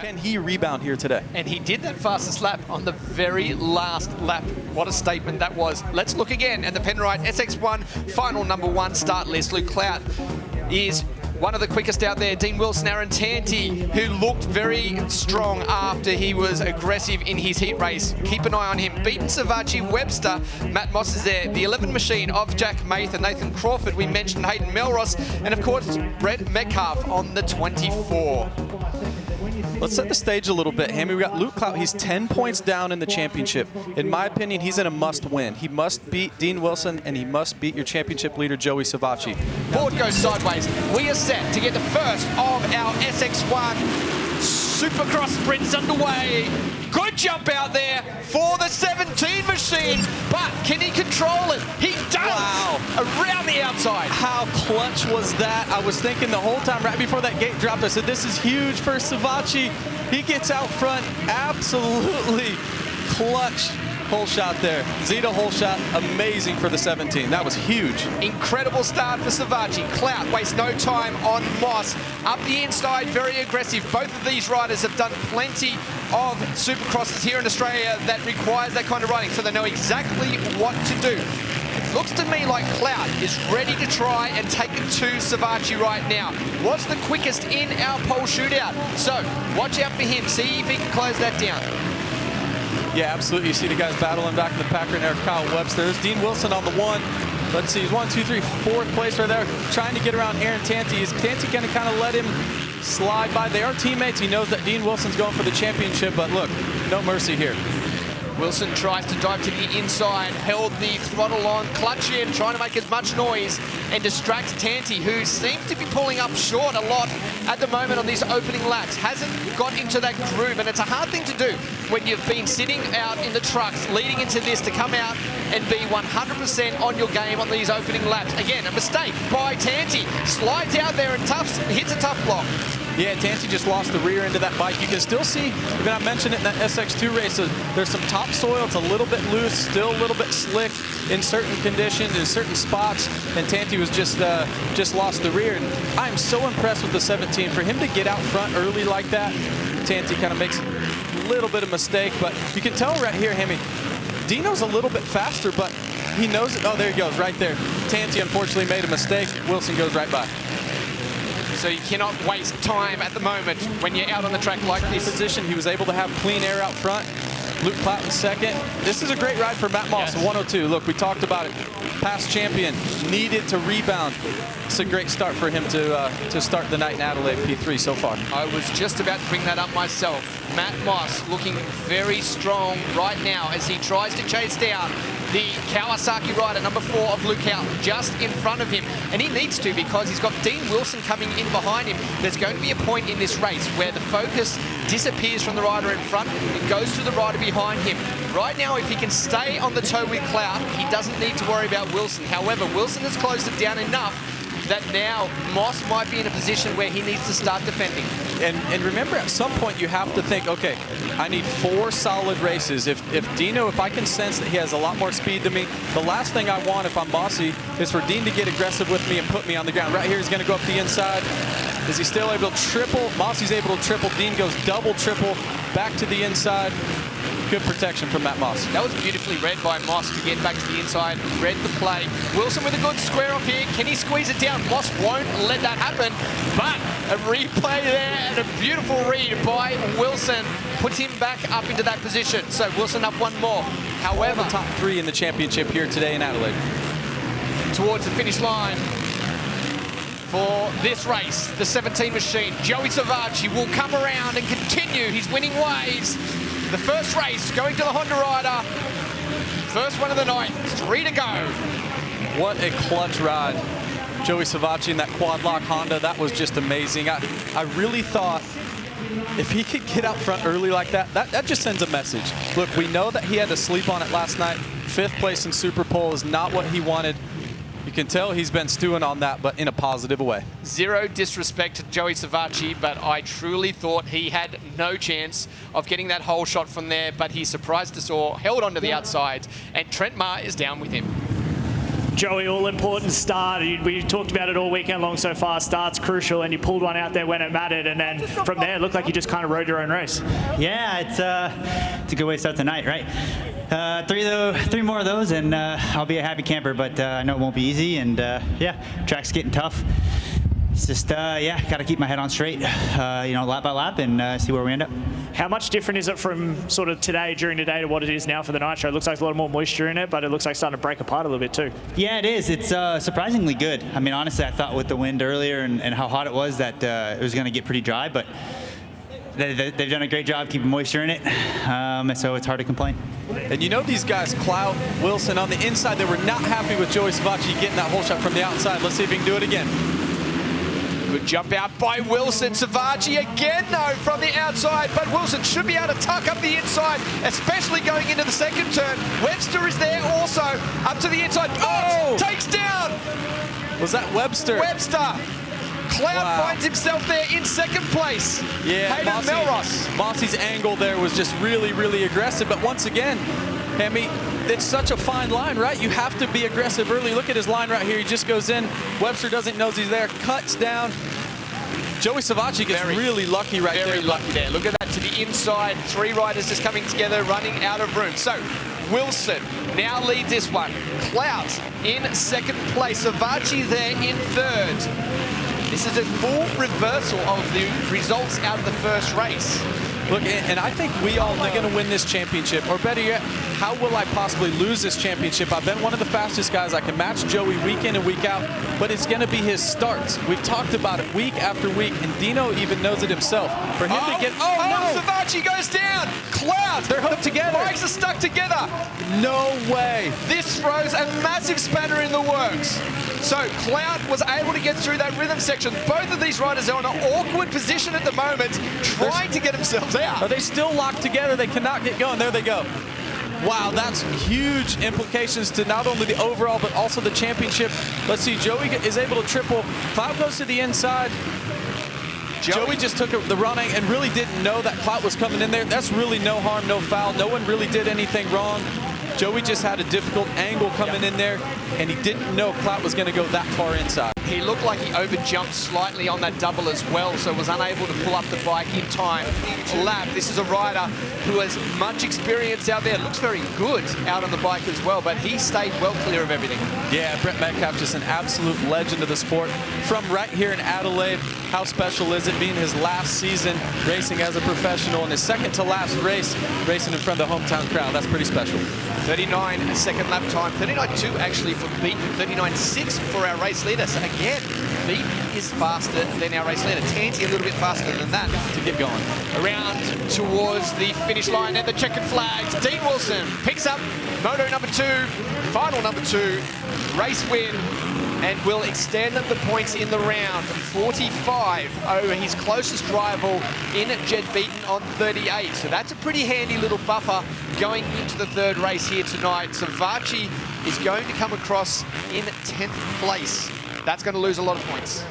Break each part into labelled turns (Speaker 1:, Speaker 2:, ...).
Speaker 1: Can he rebound here today?
Speaker 2: And he did that fastest lap on the very last lap. What a statement that was. Let's look again at the Penrite SX1 final #1 start list. Luke Clout is one of the quickest out there. Dean Wilson, Aaron Tanti, who looked very strong after he was aggressive in his heat race. Keep an eye on him. Beaton Savachi Webster. Matt Moss is there. The 11 machine of Jack Mather, Nathan Crawford. We mentioned Hayden Melrose. And of course, Brett Metcalf on the 24.
Speaker 1: Let's set the stage a little bit, Hammy. We got Luke Clout. He's 10 points down in the championship. In my opinion, he's in a must-win. He must beat Dean Wilson, and he must beat your championship leader, Joey Savachi.
Speaker 2: Board goes sideways. We are set to get the first of our SX1 Supercross sprints underway. Good jump out there for the 17 machine, but can he control it? He does! Wow. Around the outside.
Speaker 1: How clutch was that? I was thinking the whole time, right before that gate dropped, I said, this is huge for Savachi. He gets out front, absolutely clutch. Hole shot there. Zeta hole shot, amazing for the 17. That was huge.
Speaker 2: Incredible start for Savachi. Clout wastes no time on Moss. Up the inside, very aggressive. Both of these riders have done plenty of Supercrosses here in Australia that requires that kind of riding, so they know exactly what to do. It looks to me like Clout is ready to try and take it to Savachi right now. What's the quickest in our pole shootout? So watch out for him. See if he can close that down.
Speaker 1: Yeah, absolutely. You see the guys battling back in the pack right there. Kyle Webster. There's Dean Wilson on the 1. Let's see, he's 1, 2, 3, 4th place right there, trying to get around Aaron Tanti. Is Tanti going to kind of let him slide by? They are teammates. He knows that Dean Wilson's going for the championship, but look, no mercy here.
Speaker 2: Wilson tries to dive to the inside, held the throttle on, clutch in, trying to make as much noise and distracts Tanti, who seems to be pulling up short a lot at the moment on these opening laps. Hasn't got into that groove, and it's a hard thing to do when you've been sitting out in the trucks leading into this, to come out and be 100% on your game on these opening laps. Again, a mistake by Tanti. Slides out there and hits a tough block.
Speaker 1: Yeah, Tanti just lost the rear end of that bike. You can still see, even I mentioned it in that SX2 race, there's some topsoil. It's a little bit loose, still a little bit slick in certain conditions, in certain spots, and Tanti was just lost the rear. And I'm so impressed with the 17. For him to get out front early like that, Tanti kind of makes a little bit of mistake, but you can tell right here, Hammy, Dino's a little bit faster, but he knows it. Oh, there he goes, right there. Tanti unfortunately made a mistake. Wilson goes right by.
Speaker 2: So you cannot waste time at the moment when you're out on the track like this.
Speaker 1: Position, he was able to have clean air out front. Luke Clout in second. This is a great ride for Matt Moss, yes. 102. Look, we talked about it. Past champion, needed to rebound. It's a great start for him to start the night in Adelaide, P3 so far.
Speaker 2: I was just about to bring that up myself. Matt Moss looking very strong right now as he tries to chase down the Kawasaki rider, number 4 of Luke Clout, just in front of him. And he needs to, because he's got Dean Wilson coming in behind him. There's going to be a point in this race where the focus disappears from the rider in front and goes to the rider behind him. Right now, if he can stay on the toe with Clout, he doesn't need to worry about Wilson. However, Wilson has closed it down enough that now Moss might be in a position where he needs to start defending.
Speaker 1: And remember, at some point you have to think, okay, I need 4 solid races. If Dino, if I can sense that he has a lot more speed than me, the last thing I want if I'm bossy is for Dean to get aggressive with me and put me on the ground. Right here, he's going to go up the inside. Is he still able to triple? Mossy's able to triple. Dean goes double, triple, back to the inside. Good protection from Matt Moss.
Speaker 2: That was beautifully read by Moss to get back to the inside, read the play. Wilson with a good square off here. Can he squeeze it down? Moss won't let that happen, but a replay there and a beautiful read by Wilson puts him back up into that position. So Wilson up one more. However,
Speaker 1: the top 3 in the championship here today in Adelaide.
Speaker 2: Towards the finish line for this race, the 17 machine, Joey Savachi will come around and continue his winning ways. The first race going to the Honda rider. First one of the night, 3 to go.
Speaker 1: What a clutch ride. Joey Savachi in that quad lock Honda, that was just amazing. I really thought if he could get out front early like that, that just sends a message. Look, we know that he had to sleep on it last night. 5th place in Super Pole is not what he wanted. You can tell he's been stewing on that, but in a positive way.
Speaker 2: Zero disrespect to Joey Savachi, but I truly thought he had no chance of getting that hole shot from there, but he surprised us all, held onto the outside, and Trent Marr is down with him.
Speaker 3: Joey, all-important start. We talked about it all weekend long so far. Start's crucial, and you pulled one out there when it mattered, and then from there, it looked like you just kind of rode your own race.
Speaker 4: Yeah, it's a good way to start tonight, right? Three more of those, and I'll be a happy camper, but I know it won't be easy, and yeah, track's getting tough. It's just, yeah, got to keep my head on straight, lap by lap, and see where we end up.
Speaker 3: How much different is it from sort of during the day to what it is now for the Nitro? It looks like a lot more moisture in it, but it looks like it's starting to break apart a little bit too.
Speaker 4: Yeah, it is. It's surprisingly good. I mean, honestly, I thought with the wind earlier and how hot it was that it was going to get pretty dry, but they've done a great job keeping moisture in it, so it's hard to complain.
Speaker 1: And you know these guys, Clout, Wilson, on the inside, they were not happy with Joey Savacci getting that hole shot from the outside. Let's see if he can do it again.
Speaker 2: Good jump out by Wilson. Savacci again, though, from the outside, but Wilson should be able to tuck up the inside, especially going into the second turn. Webster is there also, up to the inside. Oh! Takes down!
Speaker 1: Was that Webster?
Speaker 2: Webster! Cloud finds himself there in second place.
Speaker 1: Yeah,
Speaker 2: Hayden Melrose.
Speaker 1: Mossy's angle there was just really, really aggressive, but once again, Hemi, it's such a fine line, right? You have to be aggressive early. Look at his line right here. He just goes in. Webster doesn't know he's there. Cuts down. Joey Savacci gets really lucky right there.
Speaker 2: Very lucky there. Look at that to the inside. Three riders just coming together, running out of room. So Wilson now leads this one. Clout in second place. Savacci there in third. This is a full reversal of the results out of the first race.
Speaker 1: Look, and I think we all are going to win this championship, or better yet, how will I possibly lose this championship? I've been one of the fastest guys. I can match Joey week in and week out, but it's going to be his starts. We've talked about it week after week, and Dino even knows it himself. For him to get...
Speaker 2: no! Savacci goes down! Cloud!
Speaker 1: They're hooked together.
Speaker 2: Bikes are stuck together.
Speaker 1: No way.
Speaker 2: This throws a massive spanner in the works. So Cloud was able to get through that rhythm section. Both of these riders are in an awkward position at the moment, trying to get themselves out.
Speaker 1: Are they still locked together? They cannot get going. There they go. Wow, that's huge implications to not only the overall, but also the championship. Let's see, Joey is able to triple. Cloud goes to the inside. Joey just took the running and really didn't know that Clout was coming in there. That's really no harm, no foul. No one really did anything wrong. Joey just had a difficult angle coming in there, and he didn't know Clout was going to go that far inside.
Speaker 2: He looked like he overjumped slightly on that double as well, so was unable to pull up the bike in time. Lap, this is a rider who has much experience out there. Looks very good out on the bike as well, but he stayed well clear of everything.
Speaker 1: Yeah, Brett Metcalf, just an absolute legend of the sport. From right here in Adelaide, how special is it being his last season racing as a professional and his second to last race racing in front of the hometown crowd? That's pretty special.
Speaker 2: 39 second lap time, 39.2 actually for Beaton, 39.6 for our race leader. So again, Beaton is faster than our race leader. Tansy a little bit faster than that to get going. Around towards the finish line and the checkered flags. Dean Wilson picks up moto number 2, final number 2, race win, and will extend the points in the round. 45 over his closest rival in Jed Beaton on 38. So that's a pretty handy little buffer going into the third race here tonight. Savacci is going to come across in 10th place. That's going to lose a lot of points.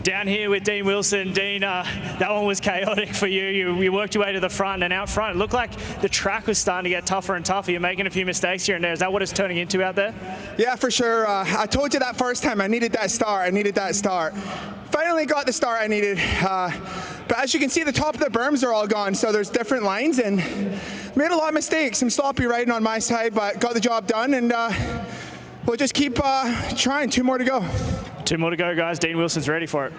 Speaker 3: Down here with Dean Wilson. Dean, that one was chaotic for you. You worked your way to the front, and out front, it looked like the track was starting to get tougher and tougher. You're making a few mistakes here and there. Is that what it's turning into out there?
Speaker 5: Yeah, for sure. I told you that first time. I needed that start. Finally got the start I needed. But as you can see, the top of the berms are all gone, so there's different lines, and made a lot of mistakes. Some sloppy riding on my side, but got the job done, and we'll just keep trying. 2 more to go.
Speaker 3: 2 more to go, guys. Dean Wilson's ready for it.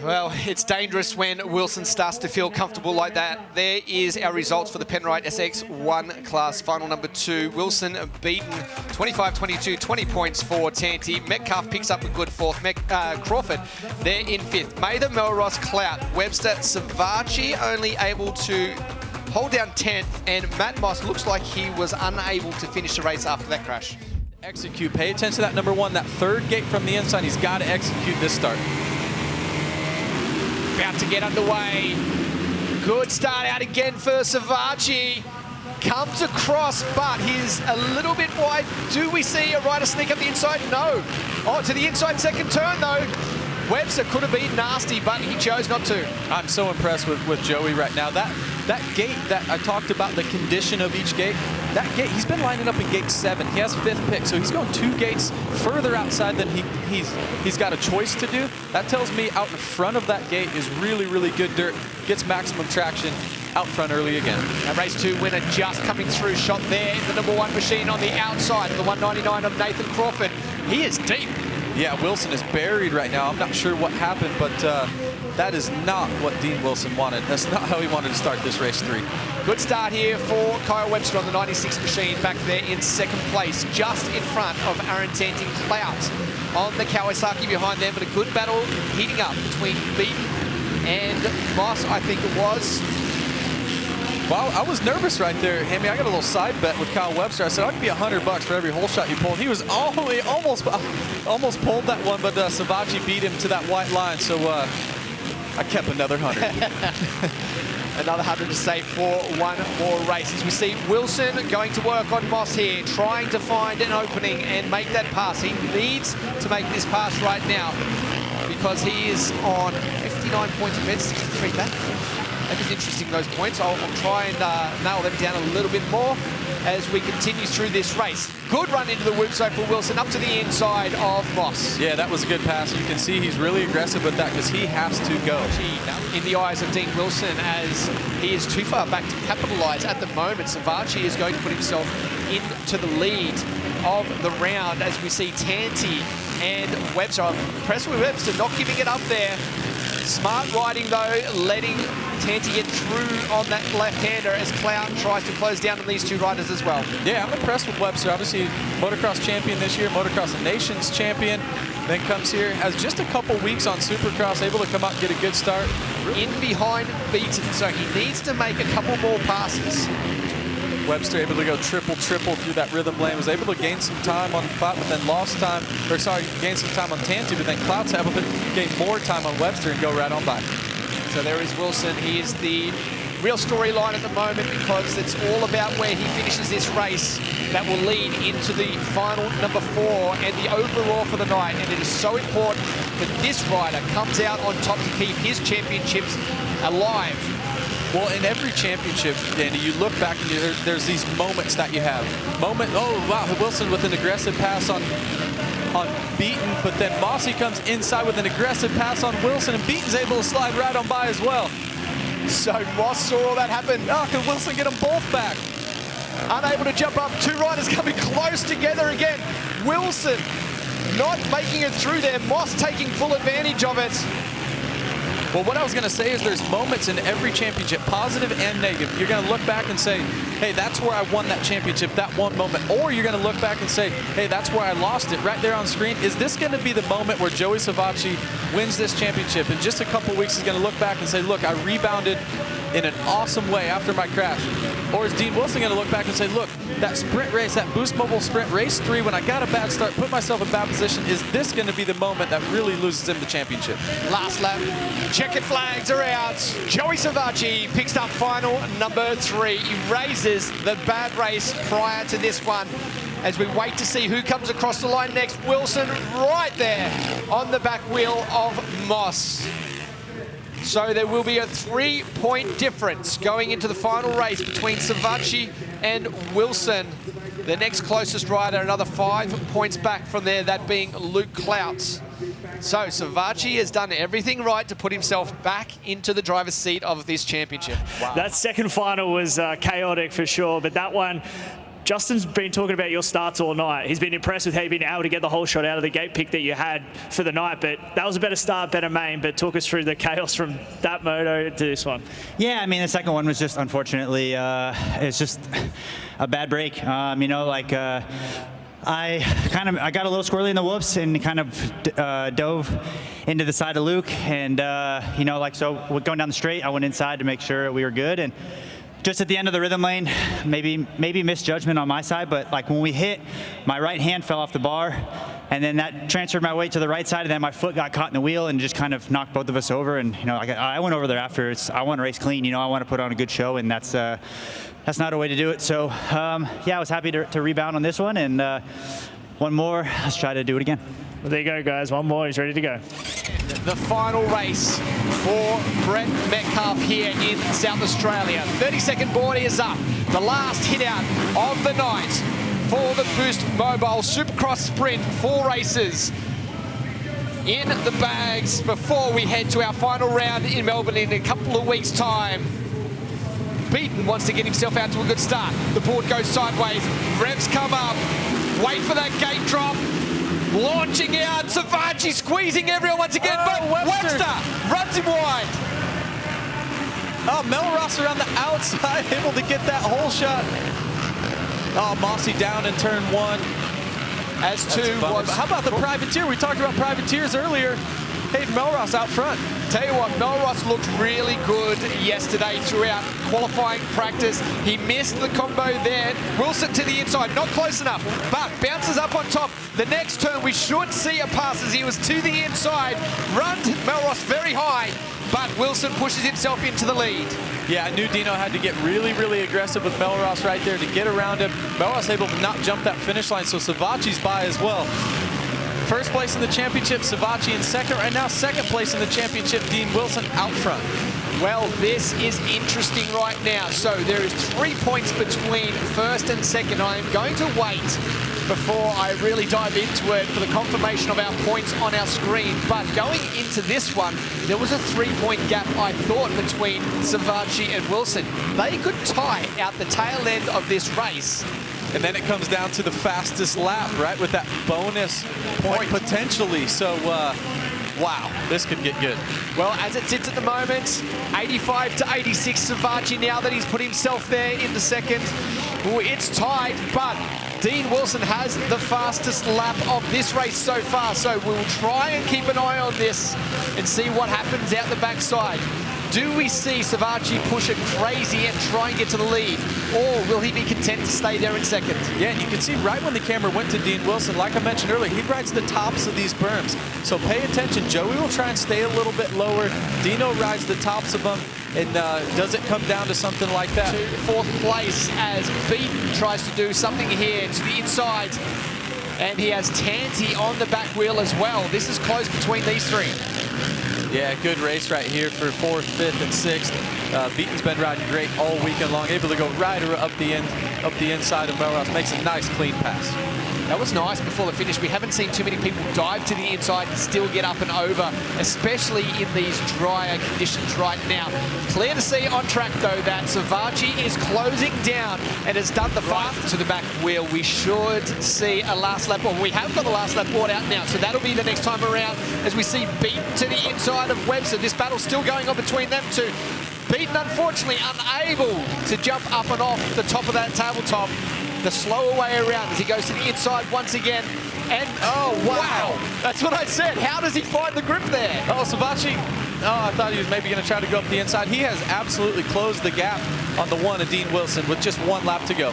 Speaker 2: Well, it's dangerous when Wilson starts to feel comfortable like that. There is our results for the Penrite SX1 class, final number 2. Wilson beaten 25-22, 20 points for Tanti. Metcalf picks up a good 4th. Crawford, they're in 5th. Mather, Melrose, Clout, Webster, Savacci only able to hold down 10th, and Matt Moss looks like he was unable to finish the race after that crash.
Speaker 1: Execute. Pay attention to that number 1, that third gate from the inside. He's got to execute this start.
Speaker 2: About to get underway. Good start out again for Savacci. Comes across, but he's a little bit wide. Do we see a rider sneak up the inside? No. Oh, to the inside second turn, though. Webster could have been nasty, but he chose not to.
Speaker 1: I'm so impressed with Joey right now. That gate that I talked about, the condition of each gate, that gate, he's been lining up in gate 7. He has 5th pick, so he's going 2 gates further outside than he's got a choice to do. That tells me out in front of that gate is really, really good dirt, gets maximum traction out front early again.
Speaker 2: A race 2 winner just coming through, shot there in the number 1 machine on the outside of the 199 of Nathan Crawford. He is deep.
Speaker 1: Yeah, Wilson is buried right now. I'm not sure what happened, but that is not what Dean Wilson wanted. That's not how he wanted to start this race 3.
Speaker 2: Good start here for Kyle Webster on the 96 machine, back there in 2nd place, just in front of Aaron Tanting Clout on the Kawasaki behind them, but a good battle heating up between Beaton and Moss, I think it was.
Speaker 1: Well, I was nervous right there, Hammy. I got a little side bet with Kyle Webster. I said, I'll give you $100 for every hole shot you pulled. He was almost pulled that one, but Savachi beat him to that white line, so I kept another 100.
Speaker 2: Another 100 to save for one more race. As we see Wilson going to work on Moss here, trying to find an opening and make that pass. He needs to make this pass right now because he is on 59 points ahead, 63 back. That is interesting, those points. I'll try and nail them down a little bit more as we continue through this race. Good run into the whoop so for Wilson, up to the inside of Moss.
Speaker 1: Yeah, that was a good pass. You can see he's really aggressive with that because he has to go.
Speaker 2: In the eyes of Dean Wilson, as he is too far back to capitalise at the moment. Savachi is going to put himself into the lead of the round as we see Tanti and Webster. I'm impressed with Webster not giving it up there. Smart riding though, letting Tanti get through on that left-hander as Clout tries to close down on these 2 riders as well.
Speaker 1: Yeah, I'm impressed with Webster. Obviously, motocross champion this year, motocross nations champion. Then comes here, has just a couple weeks on Supercross, able to come out and get a good start.
Speaker 2: In behind Beaton, so he needs to make a couple more passes.
Speaker 1: Webster able to go triple through that rhythm lane, was able to gain some time on Clout, but then lost time, or sorry, gain some time on Tanti, but then Clout's able to gain more time on Webster and go right on by.
Speaker 2: So there is Wilson. He is the real storyline at the moment because it's all about where he finishes this race that will lead into the final number 4 and the overall for the night. And it is so important that this rider comes out on top to keep his championships alive.
Speaker 1: Well, in every championship, Danny, you look back and there's these moments that you have. Oh, wow, Wilson with an aggressive pass on Beaton, but then Mossy comes inside with an aggressive pass on Wilson, and Beaton's able to slide right on by as well.
Speaker 2: So Moss saw all that happen.
Speaker 1: Oh, can Wilson get them both back?
Speaker 2: Unable to jump up. 2 riders coming close together again. Wilson not making it through there. Moss taking full advantage of it.
Speaker 1: Well, what I was going to say is there's moments in every championship, positive and negative. You're going to look back and say, hey, that's where I won that championship, that one moment. Or you're going to look back and say, hey, that's where I lost it right there on screen. Is this going to be the moment where Joey Savachi wins this championship? In just a couple weeks, he's going to look back and say, look, I rebounded in an awesome way after my crash. Or is Dean Wilson going to look back and say, look, that sprint race, that Boost Mobile sprint race 3, when I got a bad start, put myself in bad position, is this going to be the moment that really loses him the championship?
Speaker 2: Last lap, checkered flags are out. Joey Savachi picks up final number 3. He raises the bad race prior to this one as we wait to see who comes across the line next. Wilson right there on the back wheel of Moss. So there will be a 3-point difference going into the final race between Savachi and Wilson. The next closest rider, another 5 points back from there, that being Luke Clout. So Savachi has done everything right to put himself back into the driver's seat of this championship.
Speaker 3: Wow. That second final was chaotic for sure, but that one, Justin's been talking about your starts all night. He's been impressed with how you've been able to get the whole shot out of the gate pick that you had for the night, but that was a better start, better main, but talk us through the chaos from that moto to this one.
Speaker 4: Yeah, I mean, the second one was just, unfortunately, it's just a bad break. You know, like, I got a little squirrely in the whoops and kind of dove into the side of Luke, and you know, like, so going down the straight, I went inside to make sure we were good, and just at the end of the rhythm lane, maybe misjudgment on my side, but like when we hit, my right hand fell off the bar, and then that transferred my weight to the right side, and then my foot got caught in the wheel and just kind of knocked both of us over. And you know, I went over there after. I want to race clean. You know, I want to put on a good show, and that's not a way to do it. So yeah, I was happy to rebound on this one, and one more. Let's try to do it again.
Speaker 3: Well, there you go, guys. One more. He's ready to go.
Speaker 2: the final race for Brett Metcalfe here in South Australia. 30-second board is up. The last hit out of the night for the Boost Mobile Supercross Sprint. 4 races in the bags before we head to our final round in Melbourne in a couple of weeks' time. Beaton wants to get himself out to a good start. The board goes sideways. Revs come up. Wait for that gate drop. Launching out. Savachi squeezing everyone once again. But Webster runs him wide.
Speaker 1: Oh, Melross around the outside, able to get that hole shot. Oh, Mossy down in turn 1.
Speaker 2: As two.
Speaker 1: How about the privateer? We talked about privateers earlier. Hey, Melross out front.
Speaker 2: Tell you what, Melross looked really good yesterday throughout qualifying practice. He missed the combo there. Wilson to the inside, not close enough, but bounces up on top. The next turn, we should see a pass as he was to the inside. Runs Melross very high, but Wilson pushes himself into the lead.
Speaker 1: Yeah, I knew Dino had to get really, really aggressive with Melross right there to get around him. Melross able to not jump that finish line, so Savachi's by as well. First place in the championship, Savachi in second. Right now, second place in the championship, Dean Wilson out front.
Speaker 2: Well, this is interesting right now. So there is 3 points between first and second. I am going to wait before I really dive into it for the confirmation of our points on our screen. But going into this one, there was a 3-point gap, I thought, between Savachi and Wilson. They could tie out the tail end of this race.
Speaker 1: And then it comes down to the fastest lap, right, with that bonus point potentially. So, wow, this could get good.
Speaker 2: Well, as it sits at the moment, 85 to 86 Savachi now that he's put himself there in the second. Ooh, it's tied, but Dean Wilson has the fastest lap of this race so far. So we'll try and keep an eye on this and see what happens out the backside. Do we see Savachi push it crazy and try and get to the lead? Or will he be content to stay there in second?
Speaker 1: Yeah, and you can see right when the camera went to Dean Wilson, like I mentioned earlier, he rides the tops of these berms. So pay attention. Joey will try and stay a little bit lower. Dino rides the tops of them. And does it come down to something like that?
Speaker 2: To fourth place as Beaton tries to do something here to the inside. And he has Tansy on the back wheel as well. This is close between these 3.
Speaker 1: Yeah, good race right here for 4th, 5th, and 6th. Beaton's been riding great all weekend long, able to go right up the inside of Melross. Makes a nice, clean pass.
Speaker 2: That was nice before the finish. We haven't seen too many people dive to the inside and still get up and over, especially in these drier conditions right now. Clear to see on track, though, that Savachi is closing down and has done the fight to the back wheel. We should see a last lap, or we have got a last lap board out now, so that'll be the next time around as we see Beaton to the inside of Webster. This battle's still going on between them two. Beaton, unfortunately, unable to jump up and off the top of that tabletop. The slower way around as he goes to the inside once again. And, oh, wow. That's what I said. How does he find the grip there?
Speaker 1: Oh, Savachi. Oh, I thought he was maybe going to try to go up the inside. He has absolutely closed the gap on the one of Dean Wilson with just 1 lap to go.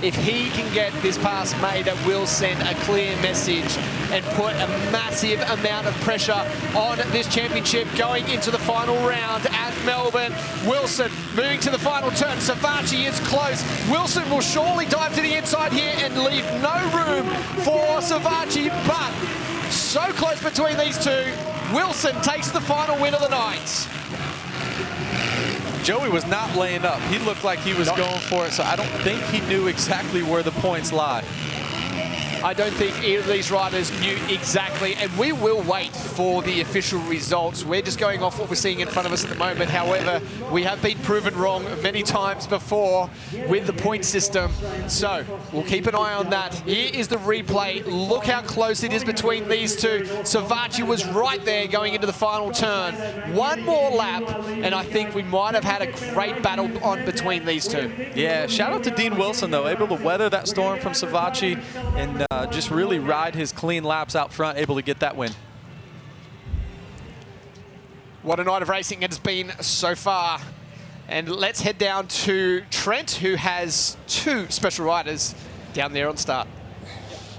Speaker 2: If he can get this pass made, that will send a clear message and put a massive amount of pressure on this championship going into the final round at Melbourne. Wilson moving to the final turn. Savachi is close. Wilson will surely dive to the inside here and leave no room for Savachi, but so close between these two. Wilson takes the final win of the night.
Speaker 1: Joey was not laying up. He looked like he was going for it, so I don't think he knew exactly where the points lie.
Speaker 2: I don't think either of these riders knew exactly, and we will wait for the official results. We're just going off what we're seeing in front of us at the moment. However, we have been proven wrong many times before with the point system, so we'll keep an eye on that. Here is the replay. Look how close it is between these two. Savachi was right there going into the final turn. 1 more lap, and I think we might have had a great battle on between these two.
Speaker 1: Yeah, shout out to Dean Wilson, though, able to weather that storm from Savachi and just really ride his clean laps out front, able to get that win.
Speaker 2: What a night of racing it has been so far. And let's head down to Trent, who has 2 special riders down there on start.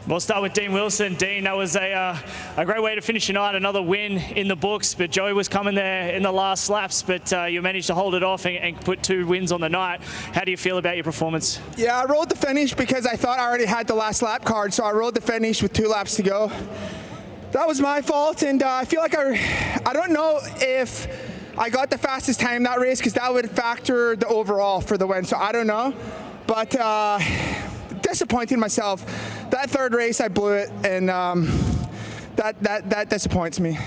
Speaker 3: We'll start with Dean Wilson. Dean, that was a great way to finish your night, another win in the books, but Joey was coming there in the last laps, but you managed to hold it off and put 2 wins on the night. How do you feel about your performance?
Speaker 5: Yeah, I rode the finish because I thought I already had the last lap card, so I rode the finish with 2 laps to go. that was my fault, and I feel like I don't know if I got the fastest time that race, because that would factor the overall for the win, so I don't know. But disappointing myself. That third race, I blew it, and that disappoints me.